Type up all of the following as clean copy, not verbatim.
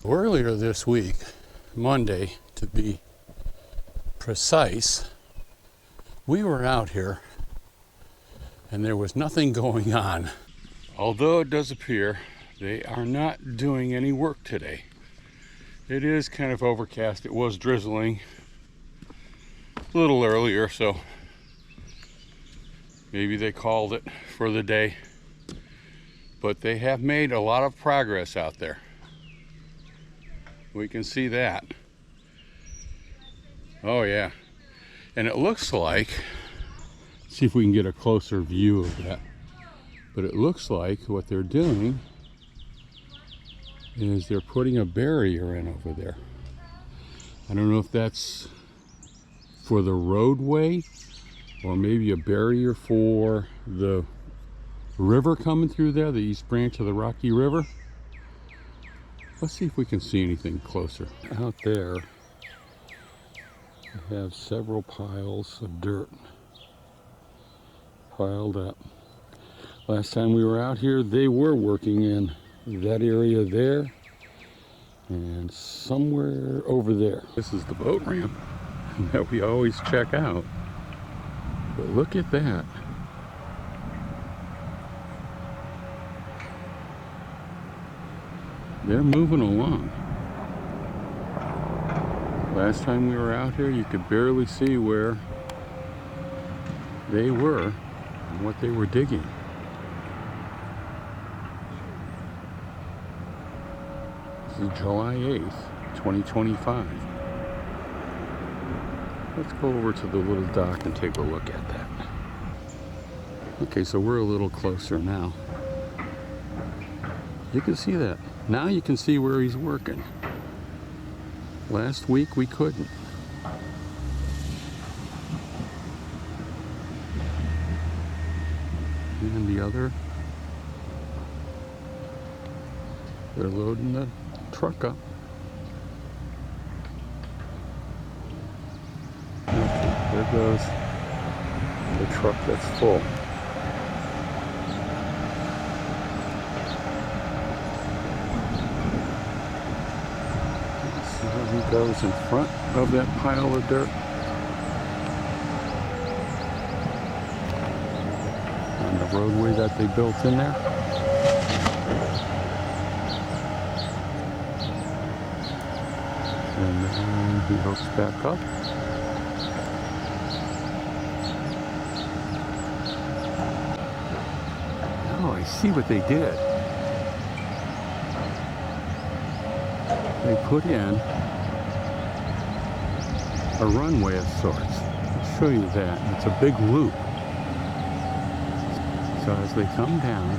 Earlier this week, Monday to be precise, we were out here and there was nothing going on. Although it does appear they are not doing any work today. It is kind of overcast. It was drizzling a little earlier, so maybe they called it for the day. But they have made a lot of progress out there. We can see that. Oh yeah. And it looks like, see if we can get a closer view of that. But it looks like what they're doing is they're putting a barrier in over there. I don't know if that's for the roadway or maybe a barrier for the river coming through there, the east branch of the Rocky River. Let's see if we can see anything closer. Out there, I have several piles of dirt piled up. Last time we were out here, they were working in that area there and somewhere over there. This is the boat ramp that we always check out. But look at that. They're moving along. Last time we were out here, you could barely see where they were and what they were digging. This is July 8th, 2025. Let's go over to the little dock and take a look at that. Okay, so we're a little closer now. You can see that. Now you can see where he's working. Last week we couldn't. And the other, they're loading the truck up. Okay, there goes the truck that's full. He goes in front of that pile of dirt. On the roadway that they built in there. And then he hooks back up. Oh, I see what they did. They put in a runway of sorts. I'll show you that. It's a big loop. So as they come down,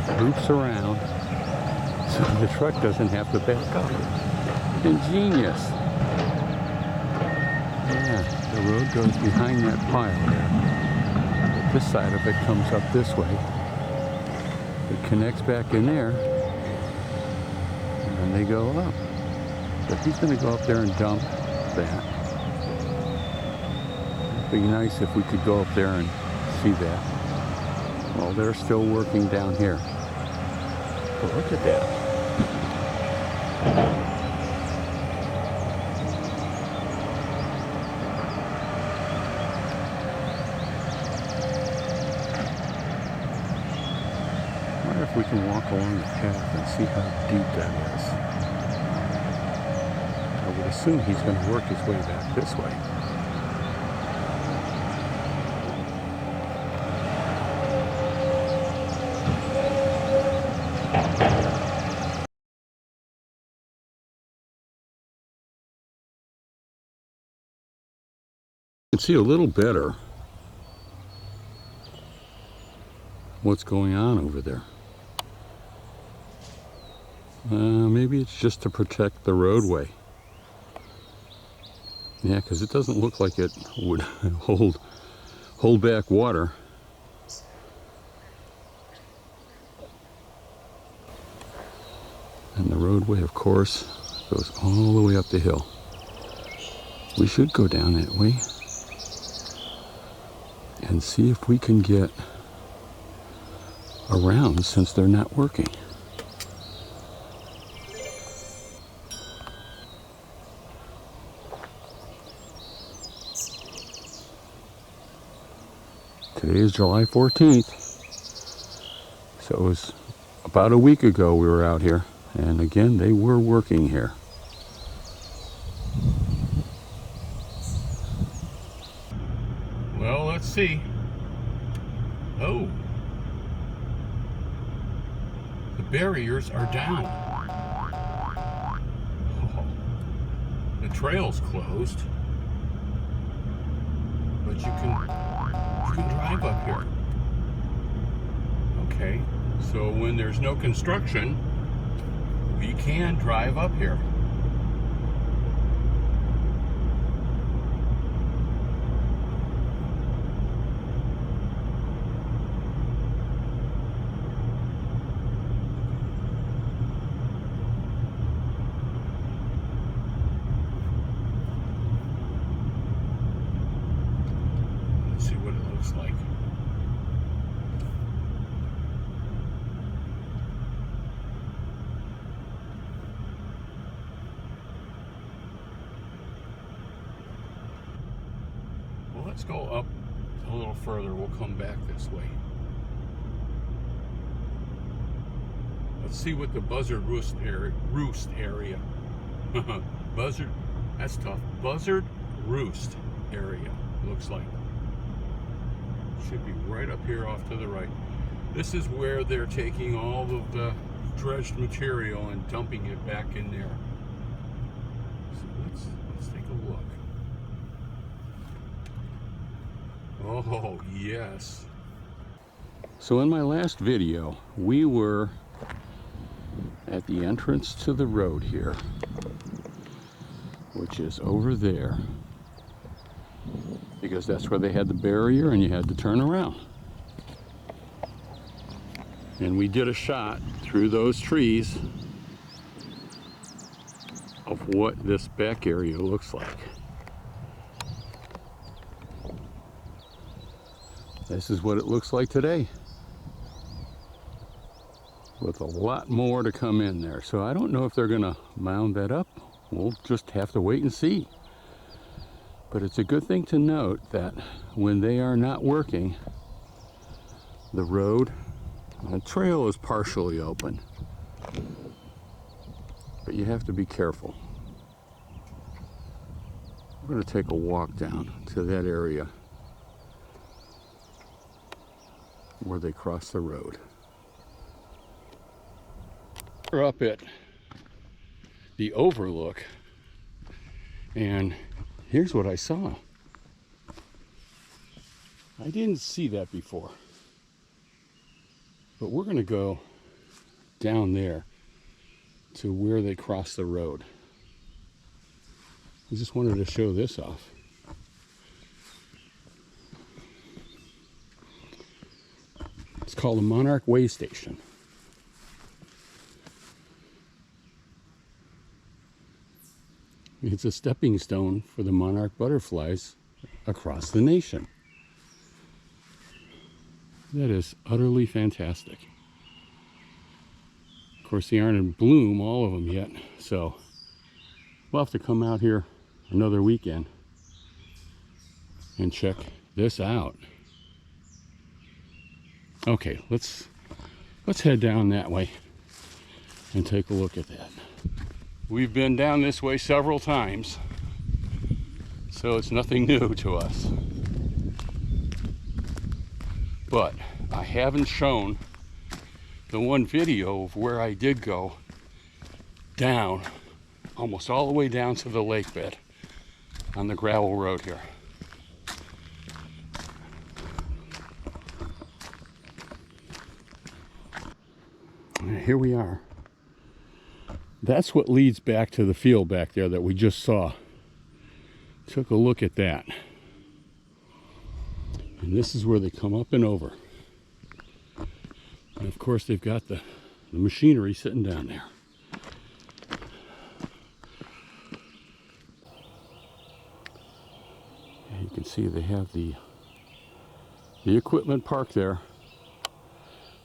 it loops around so the truck doesn't have to back up. Ingenious. Yeah, the road goes behind that pile there. But this side of it comes up this way. It connects back in there. And they go up. But he's going to go up there and dump that. It'd be nice if we could go up there and see that. Well, they're still working down here. But look at that. I wonder if we can walk along the path and see how deep that is. I would assume he's going to work his way back this way. You can see a little better what's going on over there. Maybe it's just to protect the roadway. Yeah, because it doesn't look like it would hold back water. And the roadway, of course, goes all the way up the hill. We should go down that way and see if we can get around since they're not working. Today is July 14th, so it was about a week ago we were out here, and again they were working here. Well, let's see. Oh, the barriers are down. Oh, the trail's closed, but you can drive up here. Okay, so when there's no construction, we can drive up here. Let's see what it looks like. Well, let's go up a little further. We'll come back this way. Let's see what the Buzzard Roost area. Buzzard, that's tough. Buzzard Roost area looks like. Should be right up here off to the right. This is where they're taking all of the dredged material and dumping it back in there. So let's take a look. Oh, yes. So in my last video, we were at the entrance to the road here, which is over there, because that's where they had the barrier and you had to turn around. And we did a shot through those trees of what this back area looks like. This is what it looks like today, with a lot more to come in there. So I don't know if they're gonna mound that up. We'll just have to wait and see. But it's a good thing to note that when they are not working, the road and the trail is partially open. But you have to be careful. We're gonna take a walk down to that area where they cross the road. We're up at the overlook, and here's what I saw. I didn't see that before, but we're gonna go down there to where they cross the road. I just wanted to show this off. It's called the Monarch Way Station. It's a stepping stone for the monarch butterflies across the nation. That is utterly fantastic. Of course, they aren't in bloom, all of them yet, so we'll have to come out here another weekend and check this out. Okay, let's head down that way and take a look at that. We've been down this way several times, so it's nothing new to us. But I haven't shown the one video of where I did go down, almost all the way down to the lake bed on the gravel road here. Here we are. That's what leads back to the field back there that we just saw. Took a look at that. And this is where they come up and over. And of course they've got the machinery sitting down there. And you can see they have the equipment parked there.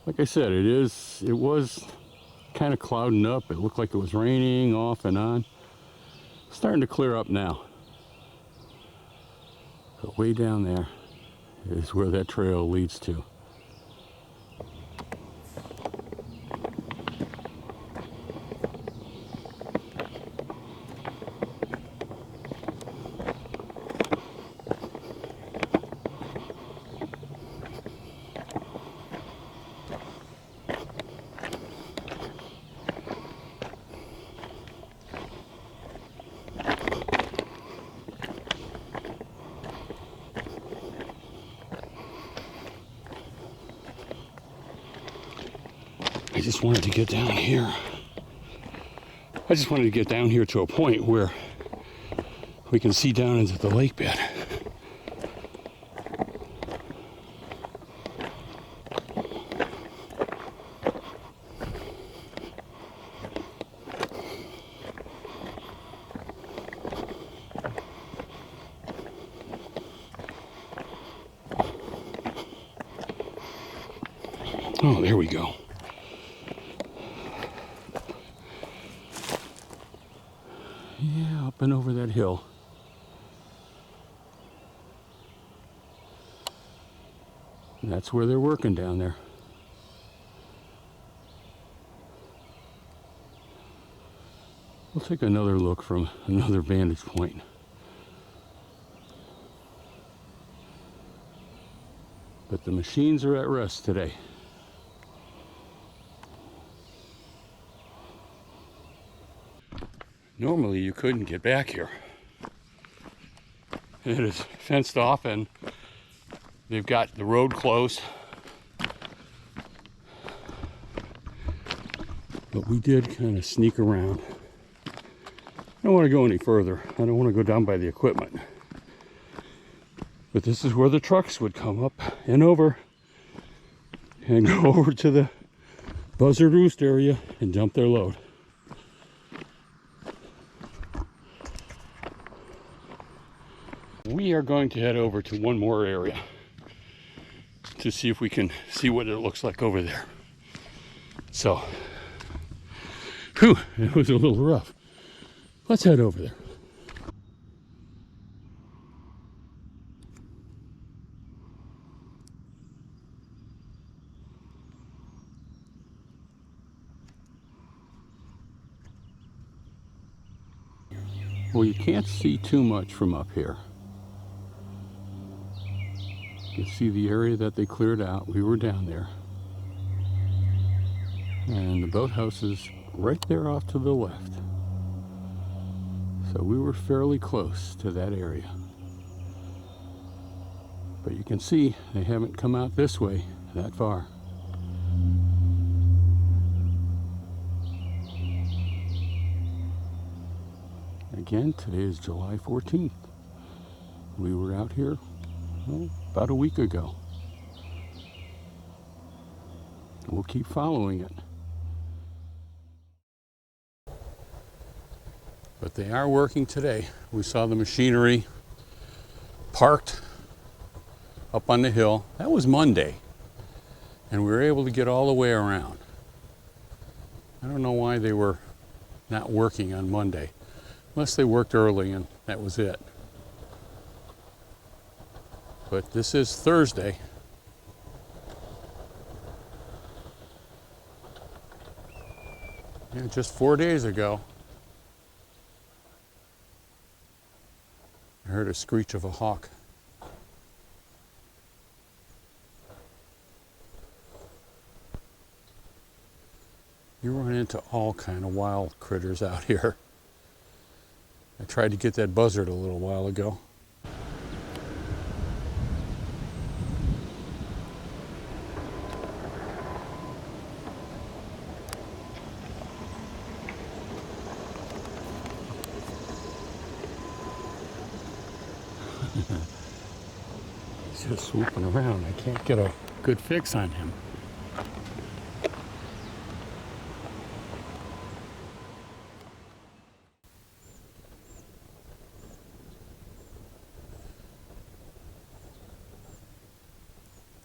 Like I said, it was kind of clouding up. It looked like it was raining off and on. Starting to clear up now. But way down there is where that trail leads to. I just wanted to get down here. I just wanted to get down here to a point where we can see down into the lake bed. Oh, there we go. Yeah, up and over that hill. And that's where they're working down there. We'll take another look from another vantage point. But the machines are at rest today. Normally you couldn't get back here. It is fenced off and they've got the road closed. But we did kind of sneak around. I don't want to go any further. I don't want to go down by the equipment. But this is where the trucks would come up and over and go over to the Buzzard Roost area and dump their load. We are going to head over to one more area to see if we can see what it looks like over there. So, whew, it was a little rough. Let's head over there. Well, you can't see too much from up here. You can see the area that they cleared out. We were down there. And the boathouse is right there off to the left. So we were fairly close to that area. But you can see they haven't come out this way that far. Again, today is July 14th. We were out here about a week ago. We'll keep following it. But they are working today. We saw the machinery parked up on the hill. That was Monday. And we were able to get all the way around. I don't know why they were not working on Monday. Unless they worked early and that was it. But this is Thursday. Yeah, just 4 days ago, I heard a screech of a hawk. You run into all kind of wild critters out here. I tried to get that buzzard a little while ago. He's just swooping around. I can't get a good fix on him.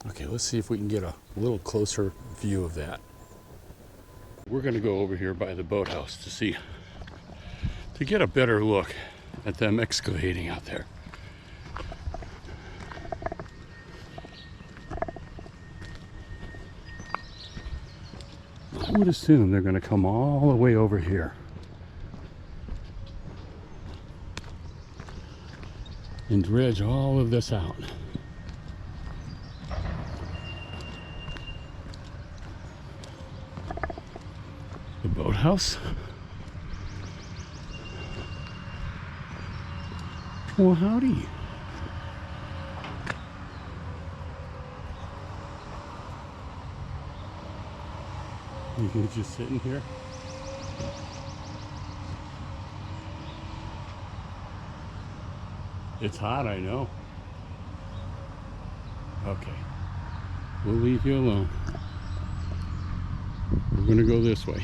Okay, let's see if we can get a little closer view of that. We're going to go over here by the boathouse to get a better look at them excavating out there. I would assume they're going to come all the way over here and dredge all of this out. The boathouse? Well, howdy. You just sitting here? It's hot, I know. Okay. We'll leave you alone. We're gonna go this way.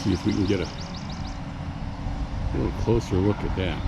See if we can get a little closer look at that.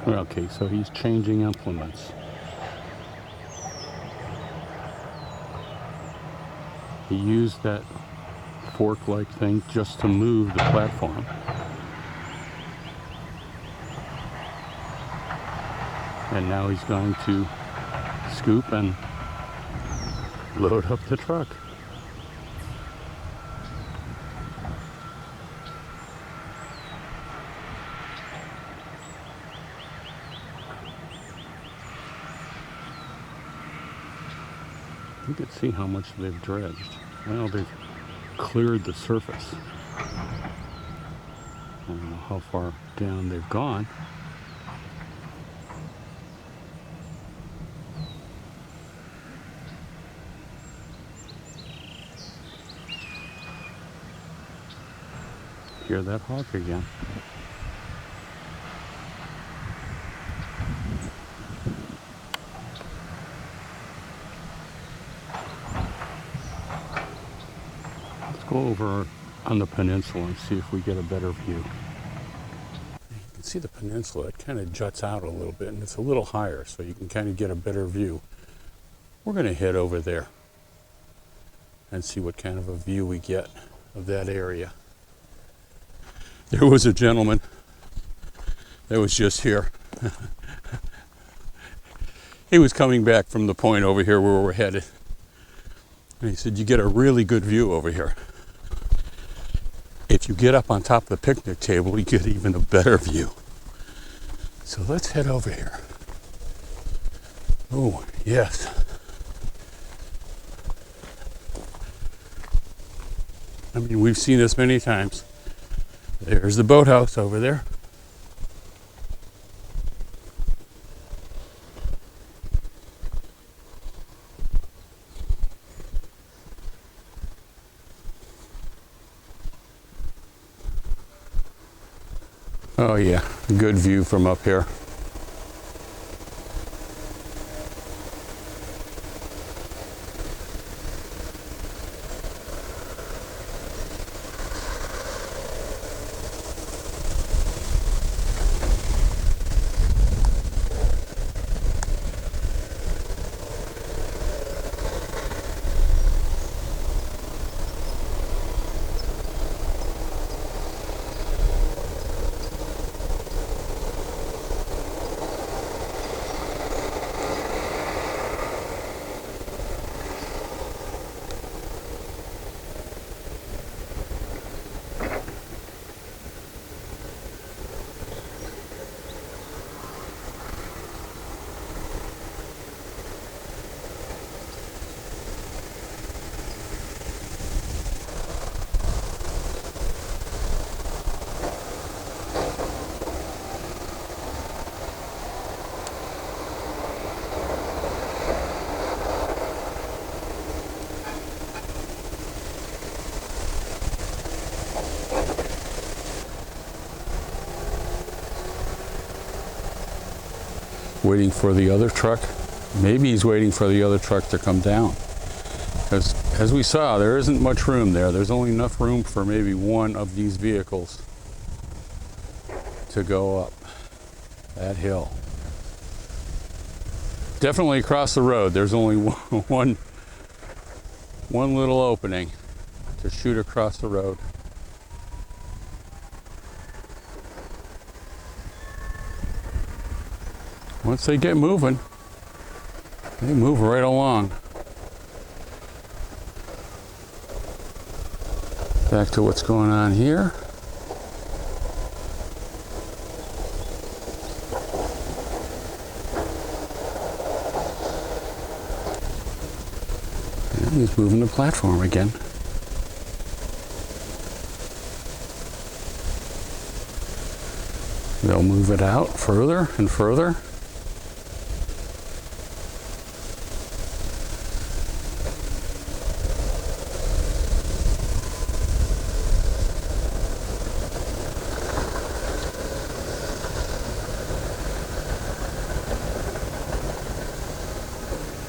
Okay, so he's changing implements. He used that fork-like thing just to move the platform. And now he's going to scoop and load up the truck. You can see how much they've dredged. Well, they've cleared the surface. I don't know how far down they've gone. Hear that hawk again. Go over on the peninsula and see if we get a better view. You can see the peninsula, it kind of juts out a little bit and it's a little higher, so you can kind of get a better view. We're going to head over there and see what kind of a view we get of that area. There was a gentleman that was just here He was coming back from the point over here where we're headed. And he said, you get a really good view over here. If you get up on top of the picnic table, you get even a better view. So let's head over here. Oh, yes. I mean, we've seen this many times. There's the boathouse over there. Oh yeah, good view from up here. Waiting for the other truck. Maybe he's waiting for the other truck to come down. Because as we saw, there isn't much room there. There's only enough room for maybe one of these vehicles to go up that hill. Definitely across the road. There's only one little opening to shoot across the road. Once they get moving, they move right along. Back to what's going on here. And he's moving the platform again. They'll move it out further and further.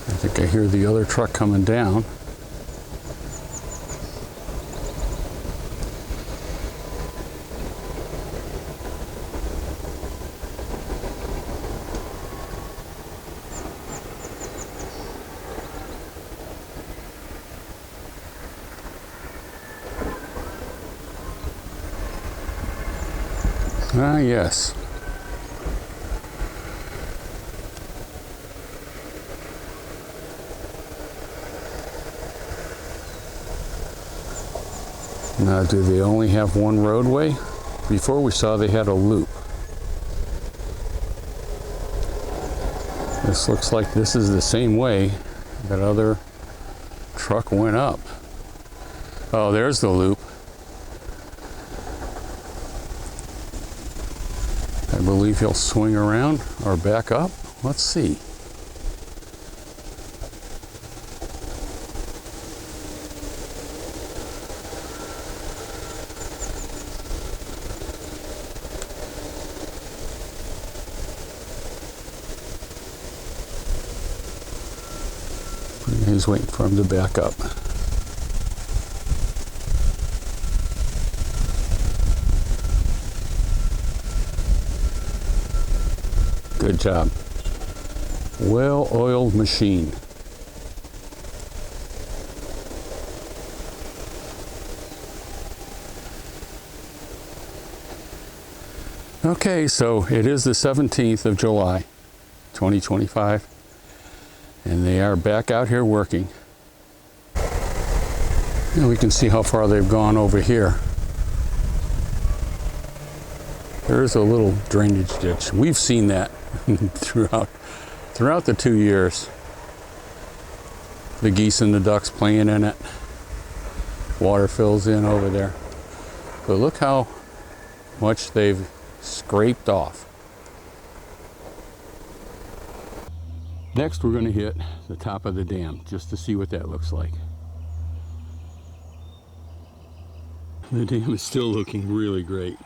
I think I hear the other truck coming down. Ah, yes. Now, do they only have one roadway? Before we saw they had a loop. This looks like this is the same way that other truck went up. Oh, there's the loop. I believe he'll swing around or back up. Let's see. He's waiting for him to back up. Good job. Well-oiled machine. Okay, so it is the 17th of July, 2025, and they are back out here working. And we can see how far they've gone over here. There's a little drainage ditch. We've seen that throughout the 2 years. The geese and the ducks playing in it. Water fills in over there. But look how much they've scraped off. Next, we're going to hit the top of the dam just to see what that looks like. The dam is still looking really great.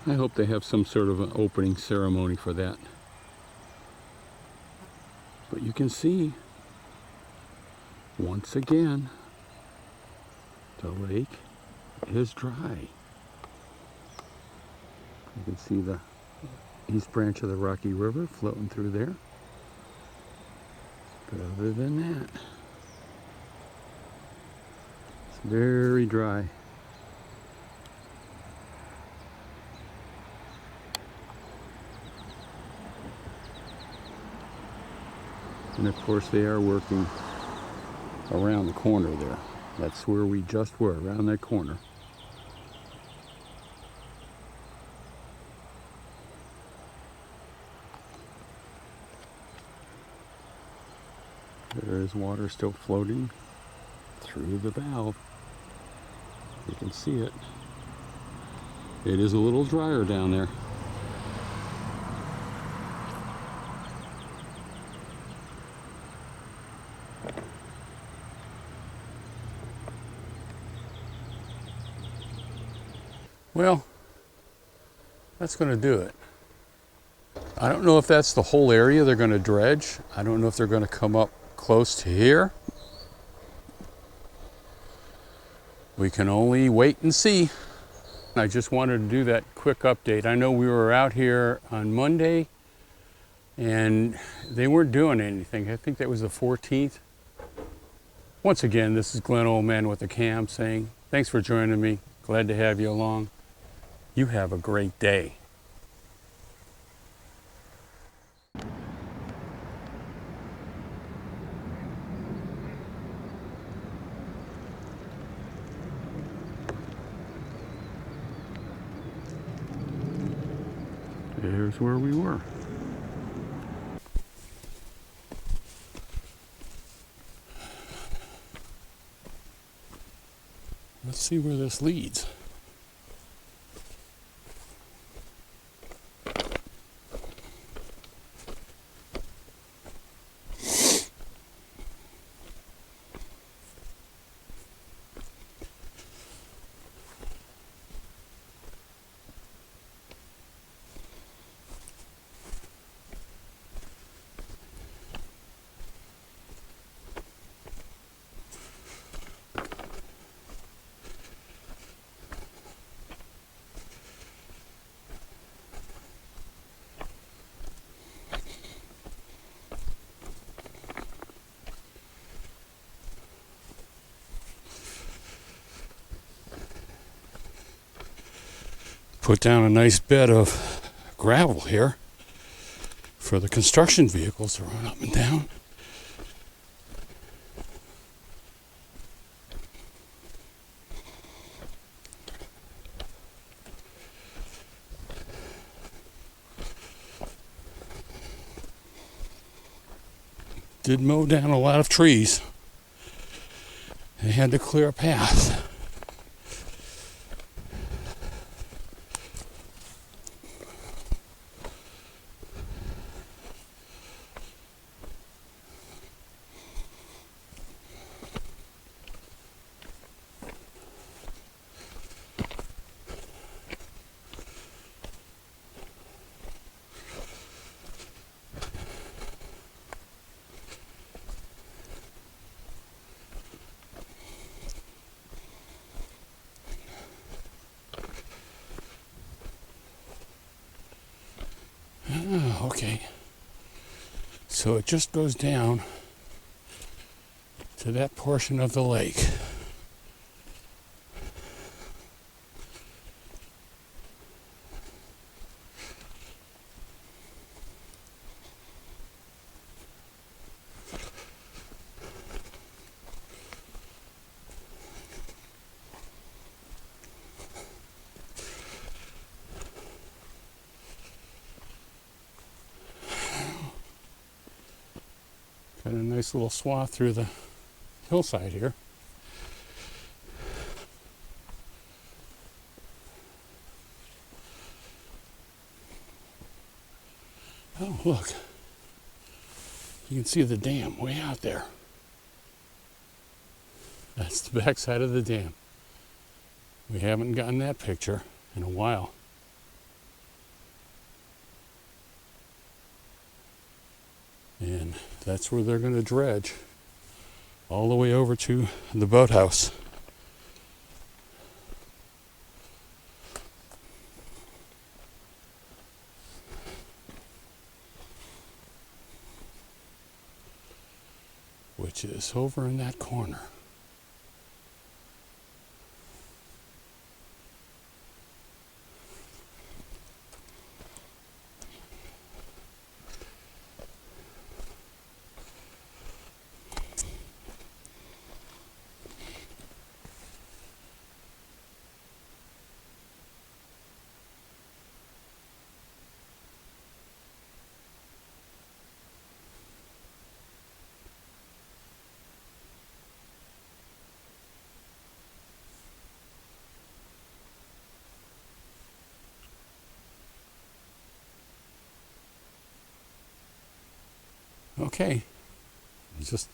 I hope they have some sort of an opening ceremony for that. But you can see, once again, the lake is dry. You can see the east branch of the Rocky River floating through there. But other than that, it's very dry. And of course they are working around the corner there. That's where we just were, around that corner. There is water still floating through the valve. You can see it. It is a little drier down there. Well, that's going to do it. I don't know if that's the whole area they're going to dredge. I don't know if they're going to come up close to here. We can only wait and see. I just wanted to do that quick update. I know we were out here on Monday and they weren't doing anything. I think that was the 14th. Once again, this is Glenn Oldman with the Cam saying, thanks for joining me. Glad to have you along. You have a great day. There's where we were. Let's see where this leads. Put down a nice bed of gravel here for the construction vehicles to run up and down. Did mow down a lot of trees. They had to clear a path. Oh, okay. So it just goes down to that portion of the lake. Got a nice little swath through the hillside here. Oh, look. You can see the dam way out there. That's the backside of the dam. We haven't gotten that picture in a while. And that's where they're going to dredge all the way over to the boathouse. Which is over in that corner. Okay, just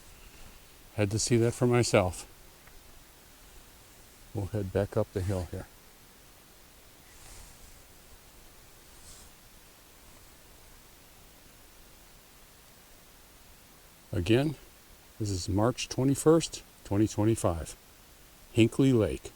had to see that for myself. We'll head back up the hill here. Again, this is March 21st, 2025, Hinckley Lake.